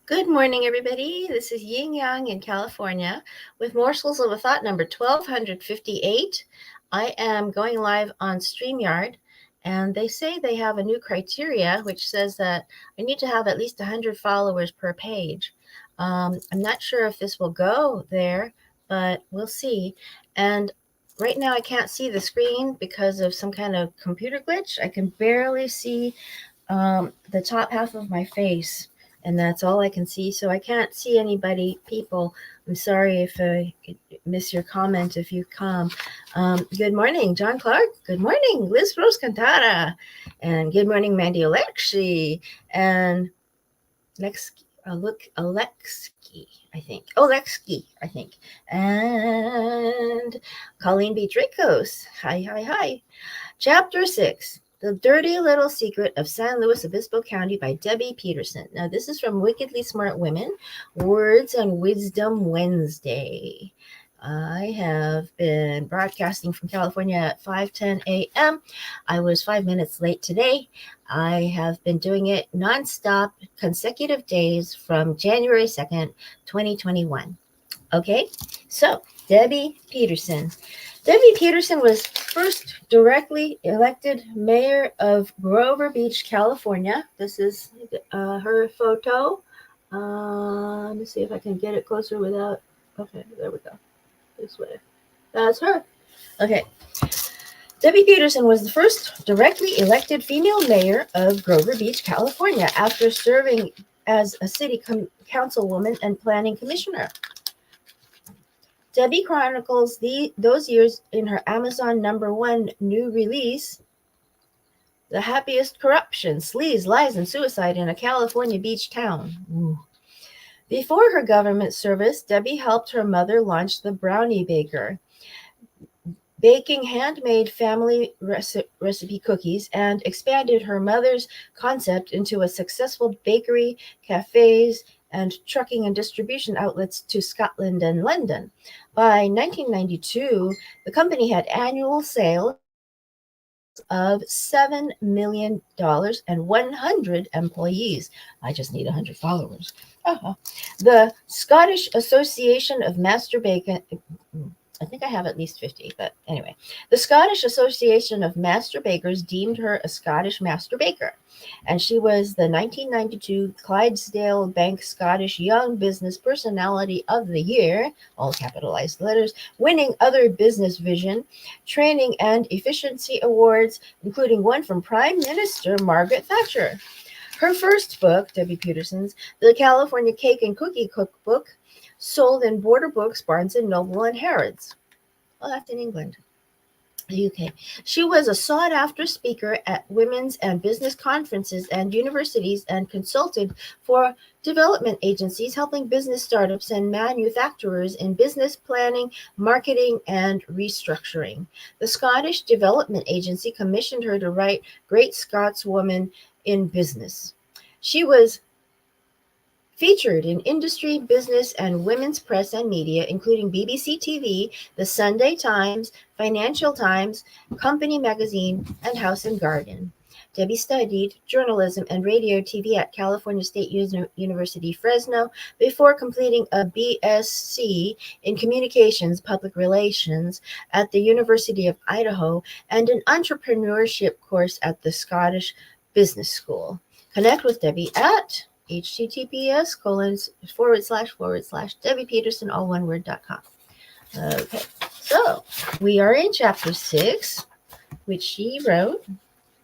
Good morning, everybody. This is Ying in California with Morsels of a Thought number 1258. I am going live on StreamYard, and they say they have a new criteria which says that I need to have at least 100 followers per page. I'm not sure if this will go there, but we'll see. And right now I can't see the screen because of some kind of computer glitch. I can barely see the top half of my face, and that's all I can see. So I can't see anybody, people. I'm sorry if I miss your comment if you come. Good morning, John Clark. Good morning, Liz Rose Cantara. And good morning, Mandy Alexi. And Alexi, I think. Olexki, I think. And Colleen B. Dracos. Hi. Chapter 6. The Dirty Little Secret of San Luis Obispo County by Debbie Peterson. Now, this is from Wickedly Smart Women, Words on Wisdom Wednesday. I have been broadcasting from California at 5:10 a.m. I was 5 minutes late today. I have been doing it nonstop, consecutive days from January 2nd, 2021. Okay, so Debbie Peterson. Debbie Peterson was first directly elected mayor of Grover Beach, California. This is her photo. Let me see if I can get it closer without. Okay, there we go. This way. That's her. Okay. Debbie Peterson was the first directly elected female mayor of Grover Beach, California, after serving as a city councilwoman and planning commissioner. Debbie chronicles those years in her Amazon #1 new release, The Happiest Corruption, Sleaze, Lies, and Suicide in a California Beach Town. Ooh. Before her government service, Debbie helped her mother launch the Brownie Baker, baking handmade family recipe cookies, and expanded her mother's concept into a successful bakery, cafes, and trucking and distribution outlets to Scotland and London. By 1992, the company had annual sales of $7 million and 100 employees. I just need 100 followers. The Scottish Association of Master Bacon. I think I have at least 50, but anyway. The Scottish Association of Master Bakers deemed her a Scottish Master Baker, and she was the 1992 Clydesdale Bank Scottish Young Business Personality of the Year, all capitalized letters, winning other business vision, training, and efficiency awards, including one from Prime Minister Margaret Thatcher. Her first book, Debbie Peterson's The California Cake and Cookie Cookbook, sold in Border Books, Barnes& and Noble, and Harrods. Well, that's in England, the UK. She was a sought-after speaker at women's and business conferences and universities and consulted for development agencies helping business startups and manufacturers in business planning, marketing, and restructuring. The Scottish Development Agency commissioned her to write Great Scotswoman in Business. She was featured in industry, business, and women's press and media, including BBC TV, The Sunday Times, Financial Times, Company Magazine, and House and Garden. Debbie studied journalism and radio TV at California State University, Fresno, before completing a BSc in Communications Public Relations at the University of Idaho and an entrepreneurship course at the Scottish Business School. Connect with Debbie at https:// Debbie all one word.com. Okay, so we are in chapter 6, which she wrote.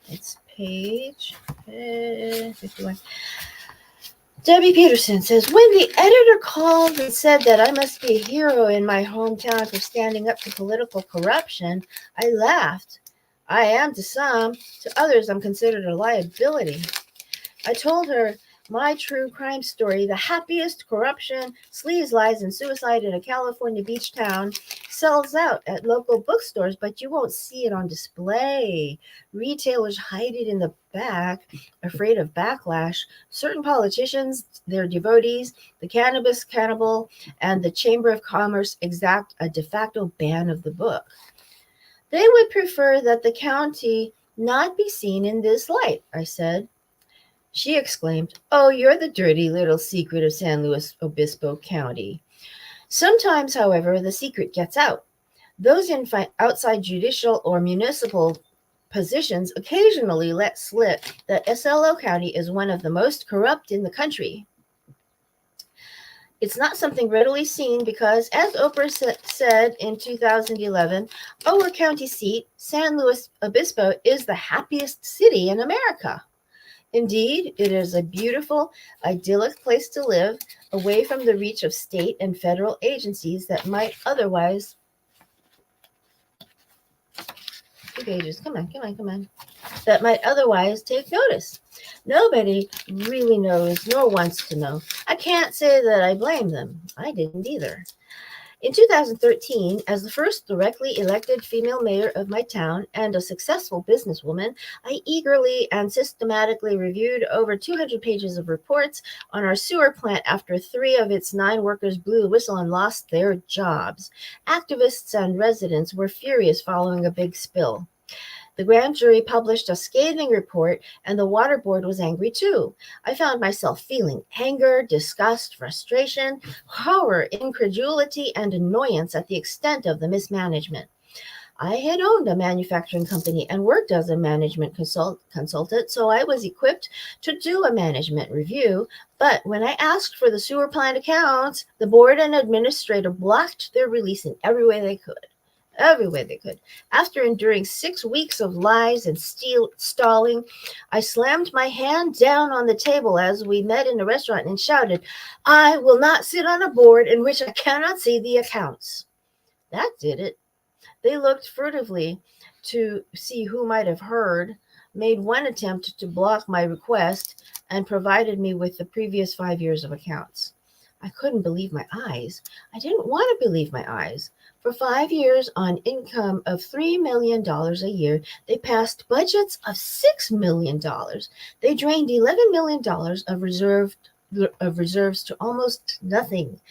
It's page 51. Debbie Peterson says, when the editor called and said that I must be a hero in my hometown for standing up to political corruption, I laughed. I am to some, to others I'm considered a liability. I told her my true crime story, The Happiest Corruption, Sleaze, Lies, and Suicide in a California Beach Town, sells out at local bookstores, but you won't see it on display. Retailers hide it in the back, afraid of backlash. Certain politicians, their devotees, the Cannabis Cannibal, and the Chamber of Commerce exact a de facto ban of the book. They would prefer that the county not be seen in this light, I said. She exclaimed, "Oh, you're the dirty little secret of San Luis Obispo County." Sometimes, however, the secret gets out. Those in outside judicial or municipal positions occasionally let slip that SLO County is one of the most corrupt in the country. It's not something readily seen because, as Oprah said in 2011, our county seat, San Luis Obispo, is the happiest city in America. Indeed, it is a beautiful, idyllic place to live, away from the reach of state and federal agencies that might otherwise. 2 pages. Come on, come on, come on. That might otherwise take notice. Nobody really knows nor wants to know. I can't say that I blame them. I didn't either. In 2013, as the first directly elected female mayor of my town and a successful businesswoman, I eagerly and systematically reviewed over 200 pages of reports on our sewer plant after 3 of its 9 workers blew the whistle and lost their jobs. Activists and residents were furious following a big spill. The grand jury published a scathing report, and the water board was angry too. I found myself feeling anger, disgust, frustration, horror, incredulity, and annoyance at the extent of the mismanagement. I had owned a manufacturing company and worked as a management consultant, so I was equipped to do a management review. But when I asked for the sewer plant accounts, the board and administrator blocked their release in every way they could. Every way they could. After enduring 6 weeks of lies and stalling, I slammed my hand down on the table as we met in the restaurant and shouted, "I will not sit on a board in which I cannot see the accounts." That did it. They looked furtively to see who might have heard, made one attempt to block my request, and provided me with the previous 5 years of accounts. I couldn't believe my eyes. I didn't want to believe my eyes. For 5 years, on income of $3 million a year, they passed budgets of $6 million. They drained $11 million of reserves to almost nothing.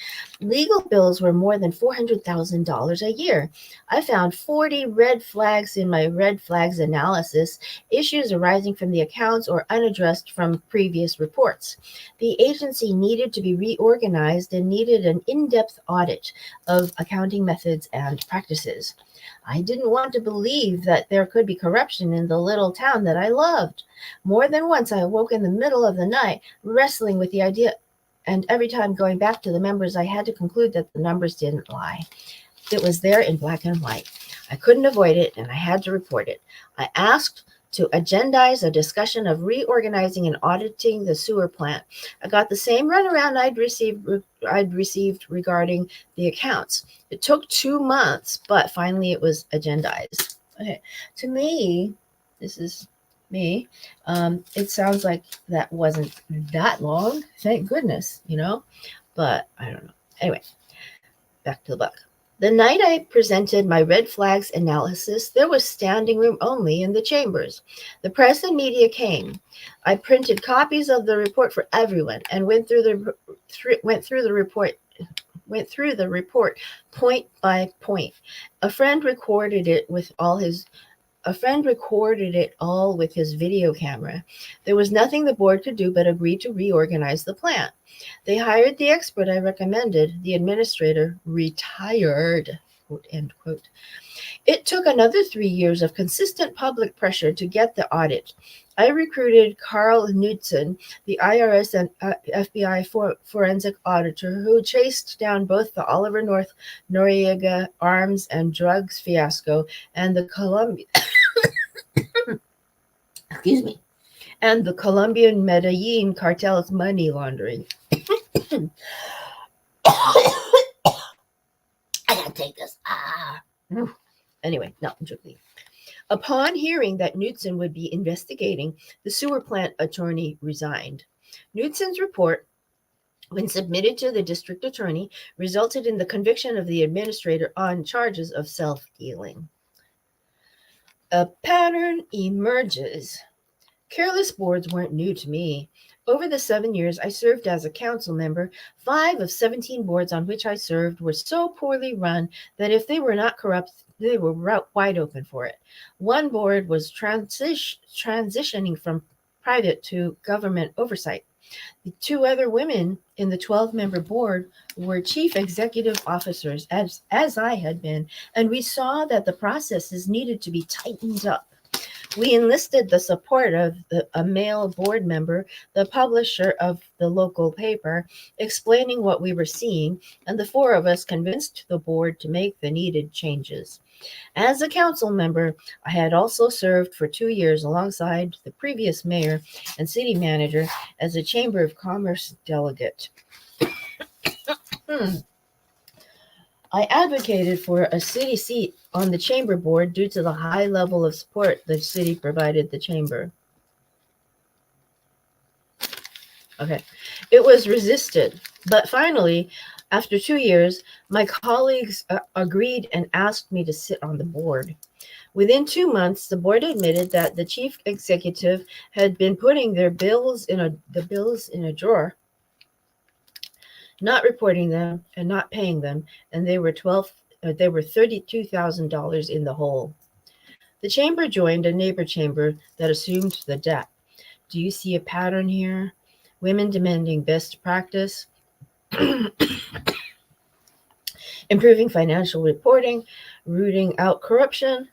Legal bills were more than $400,000 a year. I found 40 red flags in my red flags analysis, issues arising from the accounts or unaddressed from previous reports. The agency needed to be reorganized and needed an in-depth audit of accounting methods and practices. I didn't want to believe that there could be corruption in the little town that I loved. More than once, I awoke in the middle of the night, wrestling with the idea, and every time going back to the members, I had to conclude that the numbers didn't lie. It was there in black and white. I couldn't avoid it, and I had to report it. I asked to agendize a discussion of reorganizing and auditing the sewer plant. I got the same runaround I'd received regarding the accounts. It took 2 months, but finally it was agendized. Okay, to me, this is me. It sounds like that wasn't that long. Thank goodness, but I don't know. Anyway, back to the book. The night I presented my red flags analysis, there was standing room only in the chambers. The press and media came. I printed copies of the report for everyone and went through the report point by point. A friend recorded it all with his video camera. There was nothing the board could do but agree to reorganize the plant. They hired the expert I recommended. The administrator retired, quote, end quote. It took another 3 years of consistent public pressure to get the audit. I recruited Carl Knudsen, the IRS and FBI forensic auditor, who chased down both the Oliver North Noriega arms and drugs fiasco and the Colombian Medellin cartel's money laundering. I gotta take this. Anyway, no, I'm joking. Upon hearing that Knudsen would be investigating, the sewer plant attorney resigned. Knudsen's report, when submitted to the district attorney, resulted in the conviction of the administrator on charges of self-dealing. A pattern emerges. Careless boards weren't new to me. Over the 7 years I served as a council member, 5 of 17 boards on which I served were so poorly run that if they were not corrupt, they were wide open for it. One board was transitioning from private to government oversight. The two other women in the 12-member board were chief executive officers, as I had been, and we saw that the processes needed to be tightened up. We enlisted the support of a male board member, the publisher of the local paper, explaining what we were seeing, and the four of us convinced the board to make the needed changes. As a council member, I had also served for 2 years alongside the previous mayor and city manager as a Chamber of Commerce delegate. I advocated for a city seat on the chamber board due to the high level of support the city provided the chamber. Okay. It was resisted, but finally, after 2 years, my colleagues agreed and asked me to sit on the board. Within 2 months, the board admitted that the chief executive had been putting the bills in a drawer, not reporting them and not paying them, and they were $32,000 in the hole. The chamber joined a neighbor chamber that assumed the debt. Do you see a pattern here? Women demanding best practice, improving financial reporting, rooting out corruption.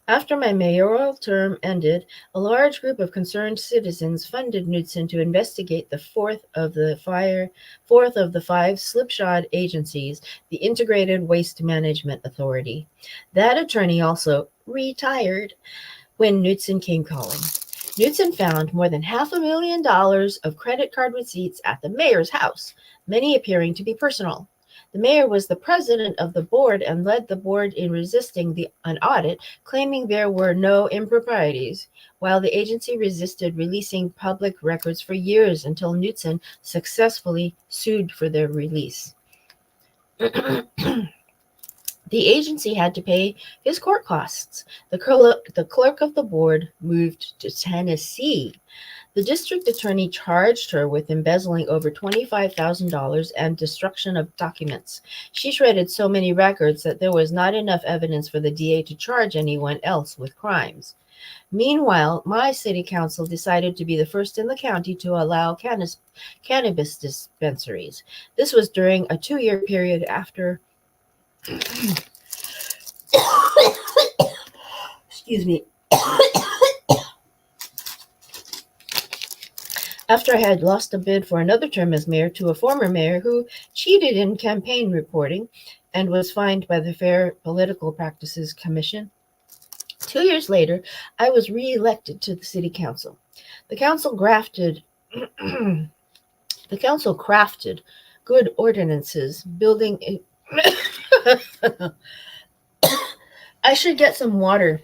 After my mayoral term ended, a large group of concerned citizens funded Knudsen to investigate the fourth of the five slipshod agencies, the Integrated Waste Management Authority. That attorney also retired when Knudsen came calling. Knudsen found more than $500,000 of credit card receipts at the mayor's house, many appearing to be personal. The mayor was the president of the board and led the board in resisting an audit, claiming there were no improprieties, while the agency resisted releasing public records for years until Knudsen successfully sued for their release. The agency had to pay his court costs. The clerk of the board moved to Tennessee. The district attorney charged her with embezzling over $25,000 and destruction of documents. She shredded so many records that there was not enough evidence for the DA to charge anyone else with crimes. Meanwhile, my city council decided to be the first in the county to allow cannabis dispensaries. This was during a 2-year period after excuse me. After I had lost a bid for another term as mayor to a former mayor who cheated in campaign reporting and was fined by the Fair Political Practices Commission. 2 years later, I was re-elected to the city council. The council crafted good ordinances, building a I should get some water.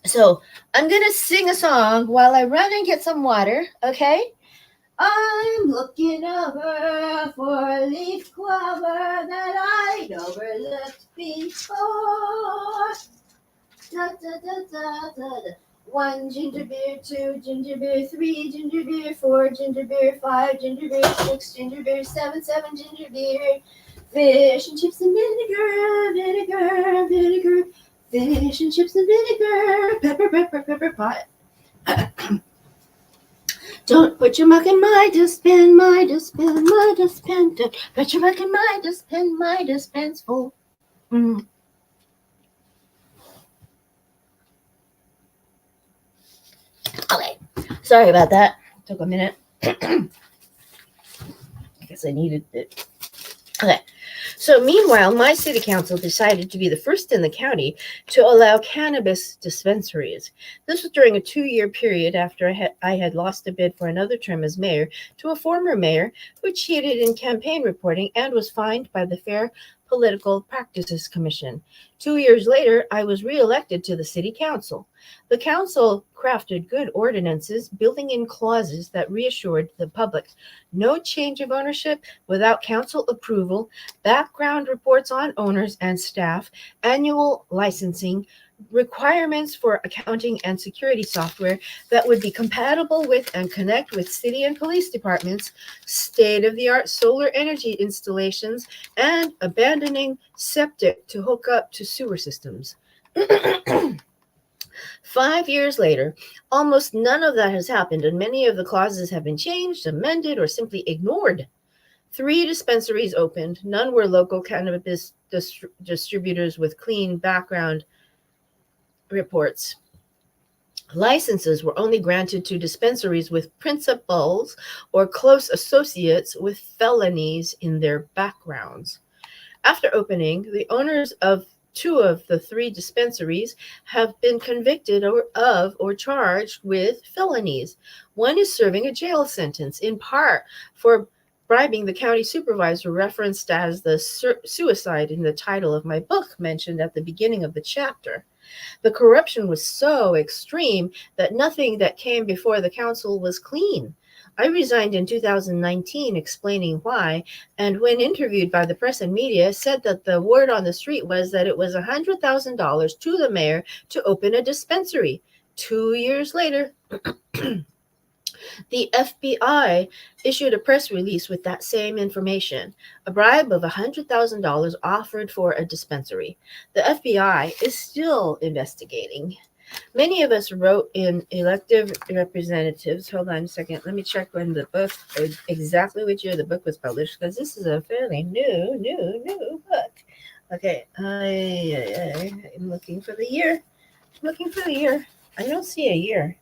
So I'm going to sing a song while I run and get some water, okay? I'm looking over for a leaf clover that I'd overlooked before. Da, da, da, da, da, da. 1 ginger beer, 2 ginger beer, 3 ginger beer, 4 ginger beer, 5 ginger beer, 6 ginger beer, 7 ginger beer. Fish and chips and vinegar, vinegar, vinegar. Fish and chips and vinegar, pepper, pepper, pepper pot. Don't put your muck in my dustbin, my dustbin, my dustbin. Don't put your muck in my dustbin's full. Okay, sorry about that. Took a minute. I guess I needed it. Okay. So meanwhile, my city council decided to be the first in the county to allow cannabis dispensaries. This was during a 2-year period after I had lost a bid for another term as mayor to a former mayor who cheated in campaign reporting and was fined by the Fair Political Practices Commission. 2 years later, I was re-elected to the city council. The council crafted good ordinances, building in clauses that reassured the public no change of ownership without council approval, background reports on owners and staff, annual licensing, requirements for accounting and security software that would be compatible with and connect with city and police departments, state-of-the-art solar energy installations, and abandoning septic to hook up to sewer systems. 5 years later, almost none of that has happened, and many of the clauses have been changed, amended, or simply ignored. 3 dispensaries opened. None were local cannabis distributors with clean background reports. Licenses were only granted to dispensaries with principals or close associates with felonies in their backgrounds. After opening, the owners of 2 of the 3 dispensaries have been convicted or charged with felonies. One is serving a jail sentence, in part for bribing the county supervisor, referenced as the suicide in the title of my book mentioned at the beginning of the chapter. The corruption was so extreme that nothing that came before the council was clean. I resigned in 2019, explaining why, and when interviewed by the press and media, said that the word on the street was that it was $100,000 to the mayor to open a dispensary. 2 years later, the FBI issued a press release with that same information. A bribe of $100,000 offered for a dispensary. The FBI is still investigating. Many of us wrote in elective representatives. Hold on a second. Let me check when the book, exactly which year the book was published, because this is a fairly new book. Okay. I'm looking for the year. I don't see a year.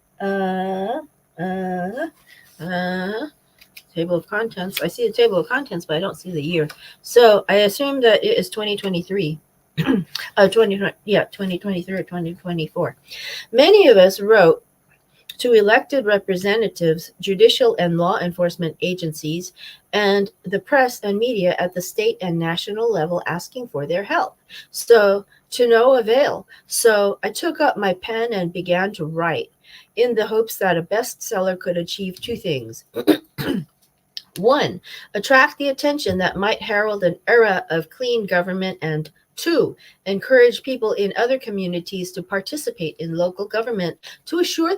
Table of contents. I see the table of contents, but I don't see the year. So I assume that it is 2023. 2023 or 2024. Many of us wrote to elected representatives, judicial and law enforcement agencies, and the press and media at the state and national level asking for their help. So, to no avail. So, I took up my pen and began to write in the hopes that a bestseller could achieve 2 things. 1, attract the attention that might herald an era of clean government, and 2, encourage people in other communities to participate in local government to ensure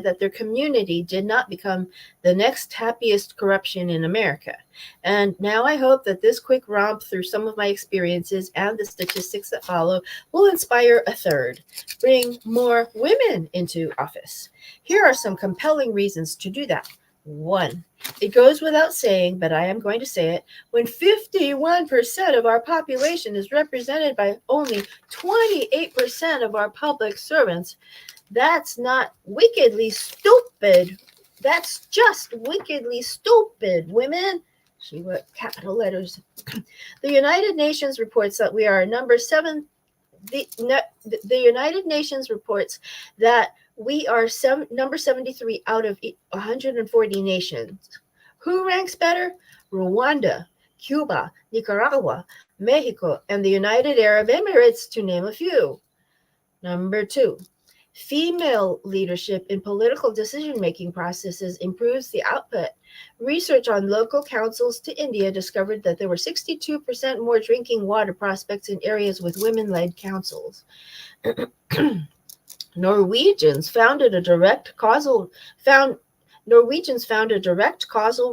that their community did not become the next happiest corruption in America. And now I hope that this quick romp through some of my experiences and the statistics that follow will inspire a third, bring more women into office. Here are some compelling reasons to do that. 1, it goes without saying, but I am going to say it, when 51% of our population is represented by only 28% of our public servants, that's not wickedly stupid. That's just wickedly stupid, women. She wrote capital letters. The United Nations reports that we are number 7. The United Nations reports that we are number 73 out of 140 nations. Who ranks better? Rwanda, Cuba, Nicaragua, Mexico, and the United Arab Emirates, to name a few. Number 2, female leadership in political decision-making processes improves the output. Research on local councils to India discovered that there were 62% more drinking water prospects in areas with women-led councils. Norwegians found a direct causal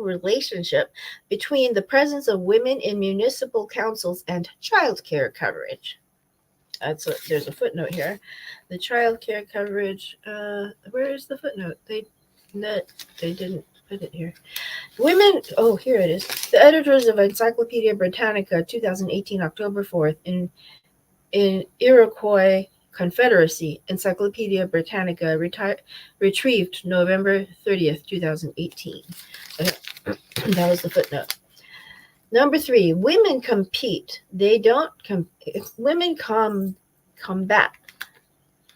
relationship between the presence of women in municipal councils and childcare coverage. There's a footnote here. The childcare coverage. Where is the footnote? They didn't put it here. Women. Oh, here it is. The editors of Encyclopedia Britannica, 2018, October 4th, in Iroquois Confederacy, Encyclopedia Britannica, retrieved November 30th, 2018. That was the footnote. Number 3, women compete. They don't women combat.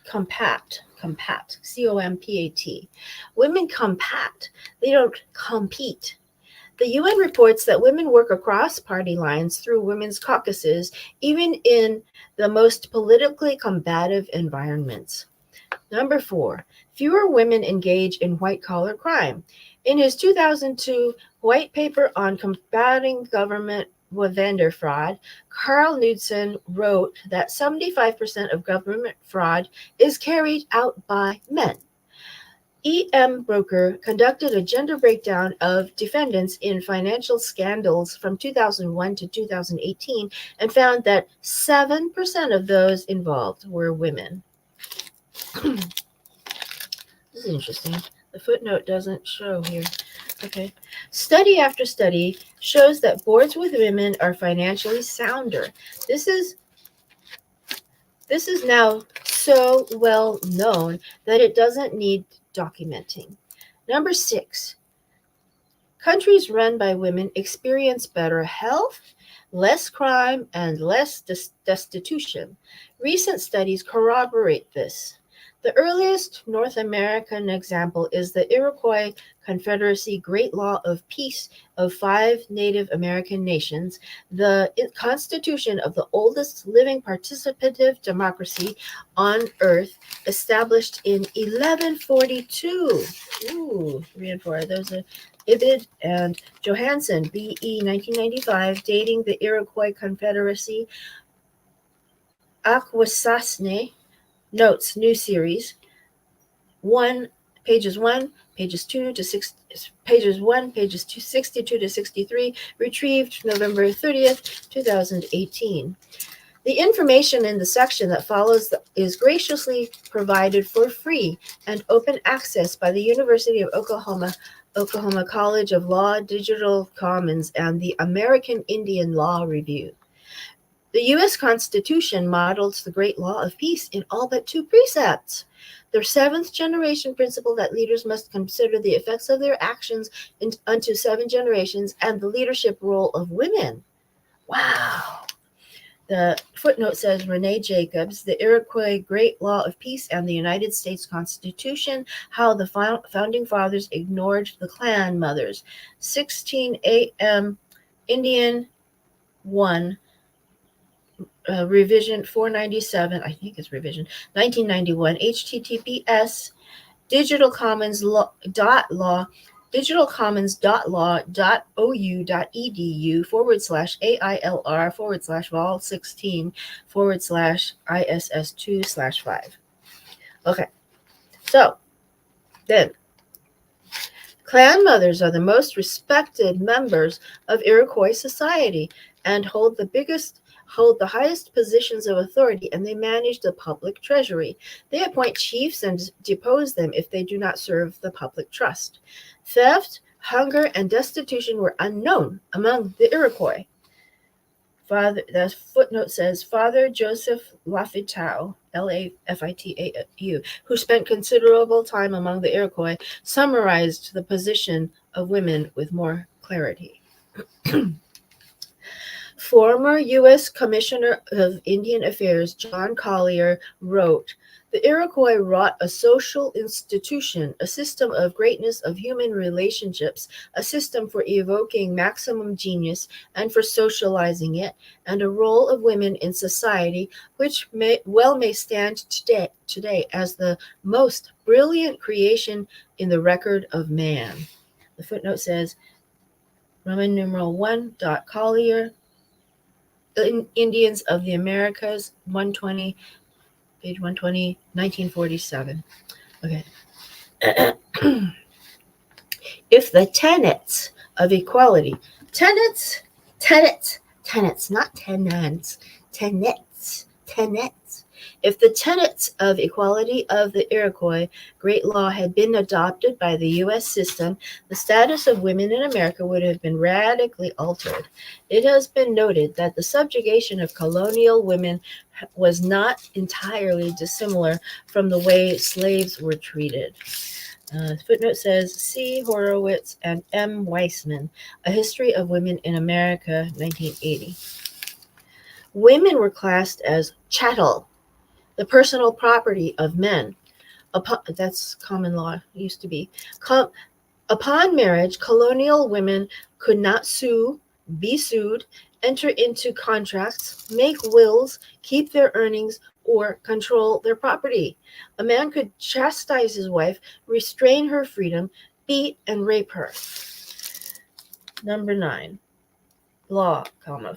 Compat. C-O-M-P-A-T. Women compat. They don't compete. The UN reports that women work across party lines through women's caucuses, even in the most politically combative environments. Number 4, fewer women engage in white-collar crime. In his 2002 white paper on combating government vendor fraud, Carl Knudsen wrote that 75% of government fraud is carried out by men. E.M. Broker conducted a gender breakdown of defendants in financial scandals from 2001 to 2018 and found that 7% of those involved were women. This is interesting. The footnote doesn't show here. Okay. Study after study shows that boards with women are financially sounder. This is now so well known that it doesn't need documenting. Number 6. Countries run by women experience better health, less crime, and less destitution. Recent studies corroborate this. The earliest North American example is the Iroquois Confederacy Great Law of Peace of 5 Native American nations, the constitution of the oldest living participative democracy on earth, established in 1142. Ooh, 3 and 4. Those are Ibid and Johansson, B.E. 1995, dating the Iroquois Confederacy. Akwesasne notes new series 1, pages 2 to 6, pages 1, pages 62 to 63, retrieved November 30th, 2018. The information in the section that follows is graciously provided for free and open access by the University of Oklahoma College of Law, Digital Commons, and the American Indian Law Review. The U.S. Constitution models the Great Law of Peace in all but 2 precepts. The 7th generation principle that leaders must consider the effects of their actions unto 7 generations, and the leadership role of women. Wow. The footnote says Renee Jacobs, The Iroquois Great Law of Peace and the United States Constitution, How the Founding Fathers Ignored the Clan Mothers. 16 A.M. Indian 1, revision 497, I think it's revision, 1991, https digitalcommons.law.ou.edu/AILR/vol16/ISS2/5. Okay, so then clan mothers are the most respected members of Iroquois society and hold the highest positions of authority, and they manage the public treasury. They appoint chiefs and depose them if they do not serve the public trust. Theft, hunger, and destitution were unknown among the Iroquois. The footnote says Father Joseph Lafitau, Lafitau, who spent considerable time among the Iroquois, summarized the position of women with more clarity. Former U.S. Commissioner of Indian Affairs John Collier wrote, "The Iroquois wrought a social institution, a system of greatness of human relationships, a system for evoking maximum genius and for socializing it, and a role of women in society which may stand today as the most brilliant creation in the record of man." The footnote says, Roman numeral 1. Collier, Indians of the Americas, 120, page 120, 1947. Okay. If the tenets of equality, tenets, not tenants, tenets. If the tenets of equality of the Iroquois Great Law had been adopted by the U.S. system, the status of women in America would have been radically altered. It has been noted that the subjugation of colonial women was not entirely dissimilar from the way slaves were treated. Footnote says, C. Horowitz and M. Weissman, A History of Women in America, 1980. Women were classed as chattel, the personal property of men. That's common law, used to be. Upon marriage, colonial women could not sue, be sued, enter into contracts, make wills, keep their earnings, or control their property. A man could chastise his wife, restrain her freedom, beat and rape her. Number 9. Law,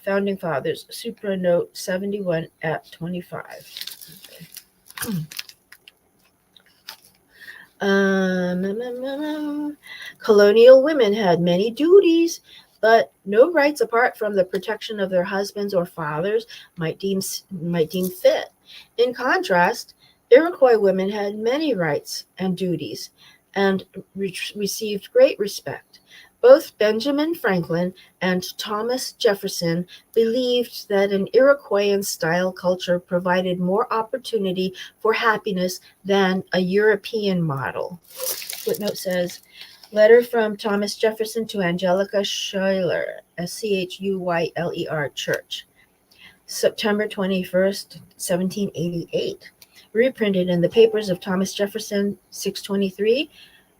Founding Fathers, Supra Note 71 at 25. Colonial women had many duties, but no rights apart from the protection of their husbands or fathers might deem fit. In contrast, Iroquois women had many rights and duties and received great respect. Both Benjamin Franklin and Thomas Jefferson believed that an Iroquoian style culture provided more opportunity for happiness than a European model. Footnote says, letter from Thomas Jefferson to Angelica Schuyler, Schuyler Church, September 21st, 1788. Reprinted in the Papers of Thomas Jefferson, 623,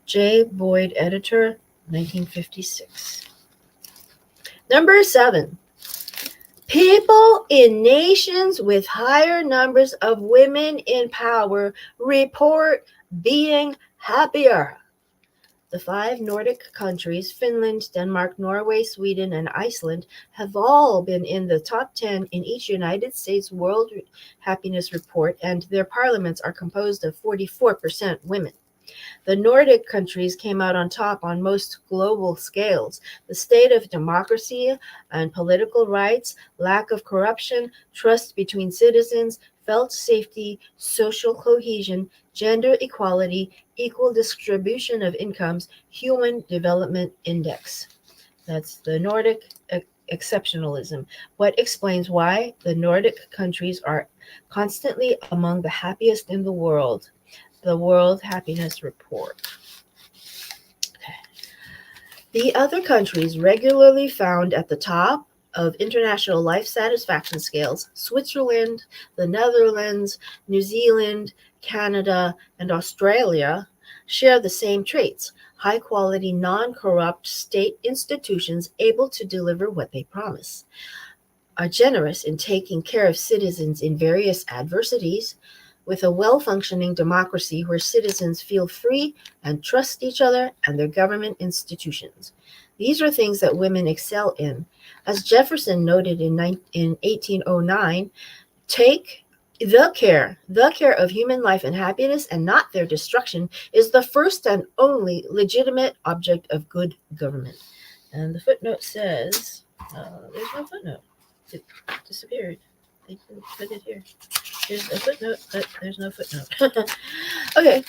J. Boyd, editor, 1956. Number 7. People in nations with higher numbers of women in power report being happier. The 5 Nordic countries, Finland, Denmark, Norway, Sweden, and Iceland, have all been in the top 10 in each United States World Happiness Report, and their parliaments are composed of 44% women. The Nordic countries came out on top on most global scales. The state of democracy and political rights, lack of corruption, trust between citizens, felt safety, social cohesion, gender equality, equal distribution of incomes, Human Development Index. That's the Nordic exceptionalism. What explains why the Nordic countries are constantly among the happiest in the world. The World Happiness Report. The other countries regularly found at the top of international life satisfaction scales, Switzerland, the Netherlands, New Zealand, Canada, and Australia, share the same traits: high-quality, non-corrupt state institutions able to deliver what they promise, are generous in taking care of citizens in various adversities, with a well-functioning democracy where citizens feel free and trust each other and their government institutions. These are things that women excel in. As Jefferson noted in 1809, take the care of human life and happiness and not their destruction is the first and only legitimate object of good government. And the footnote says, there's no footnote. It disappeared. They didn't put it here. Here's a footnote, but there's no footnote. Okay.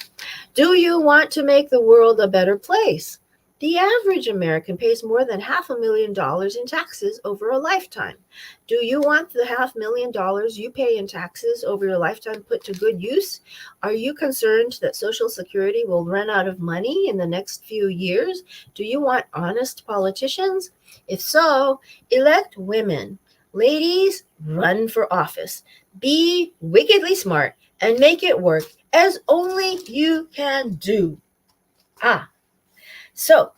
Do you want to make the world a better place? The average American pays more than $500,000 in taxes over a lifetime. Do you want the $500,000 you pay in taxes over your lifetime put to good use? Are you concerned that Social Security will run out of money in the next few years? Do you want honest politicians? If so, elect women. Ladies, run for office. Be wickedly smart and make it work as only you can do. So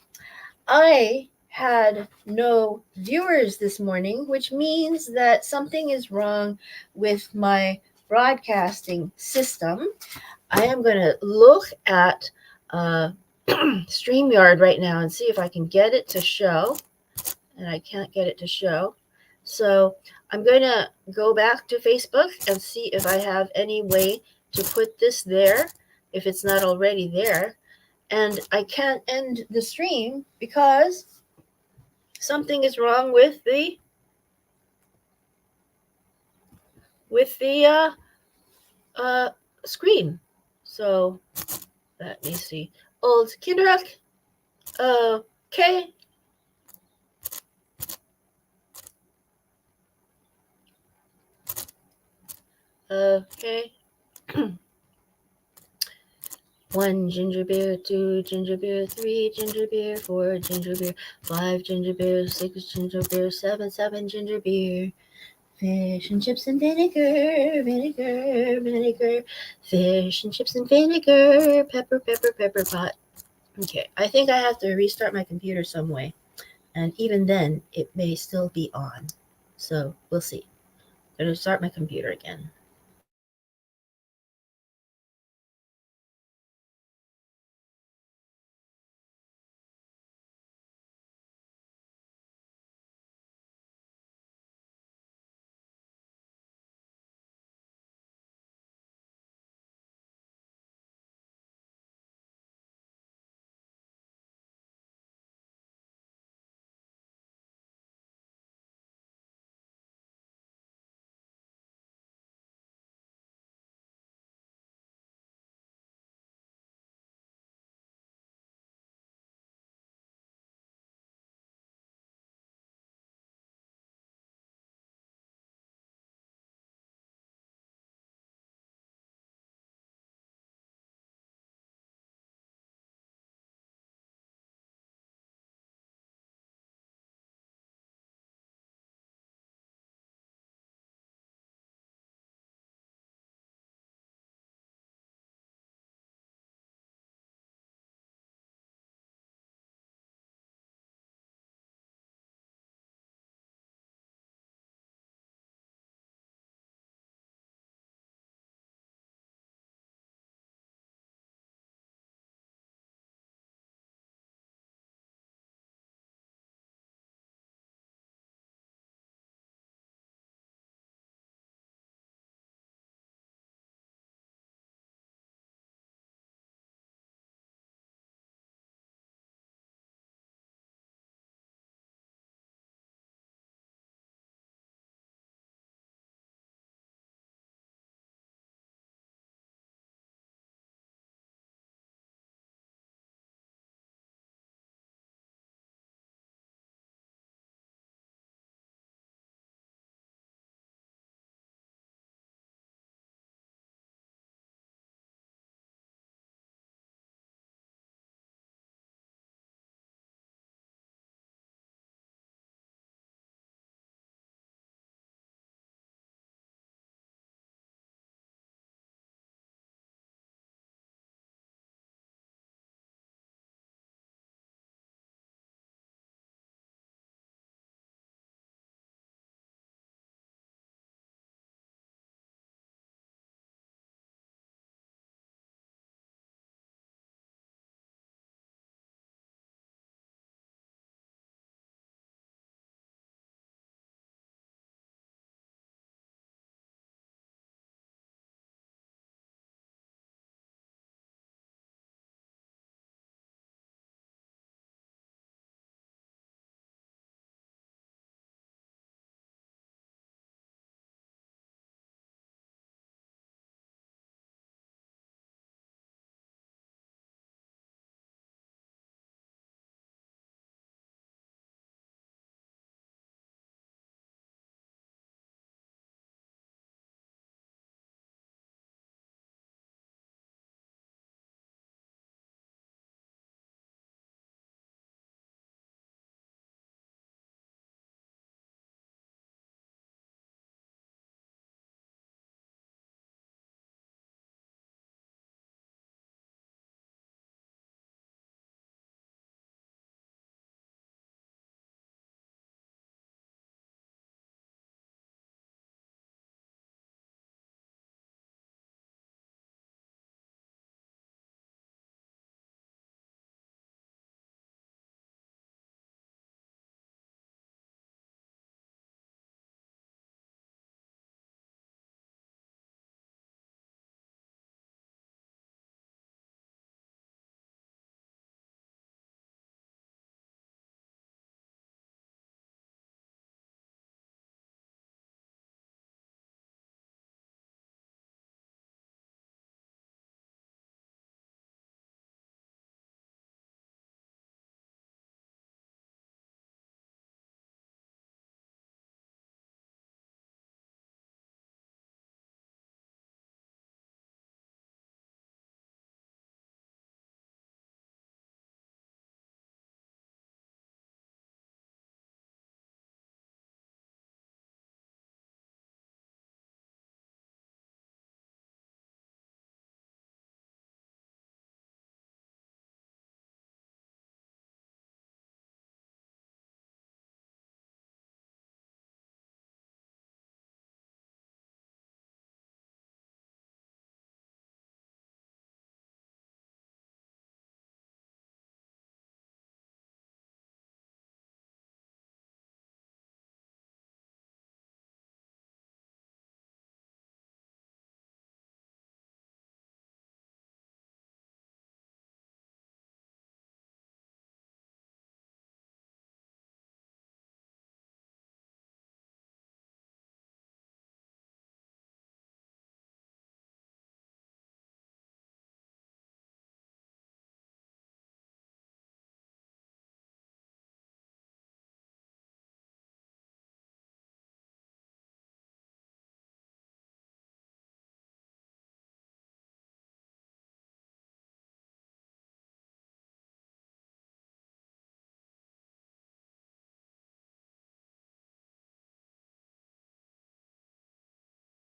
I had no viewers this morning, which means that something is wrong with my broadcasting system. I am going to look at StreamYard right now and see if I can get it to show. And I can't get it to show. So I'm going to go back to Facebook and see if I have any way to put this there, if it's not already there. And I can't end the stream because something is wrong with the screen. So let me see. Old Kinderak. Okay. Okay. 1 ginger beer, 2 ginger beer, 3 ginger beer, 4 ginger beer, 5 ginger beer, 6 ginger beer, 7 ginger beer. Fish and chips and vinegar, vinegar. Fish and chips and vinegar, pepper pot. Okay, I think I have to restart my computer some way. And even then, it may still be on. So we'll see. I'm going to start my computer again.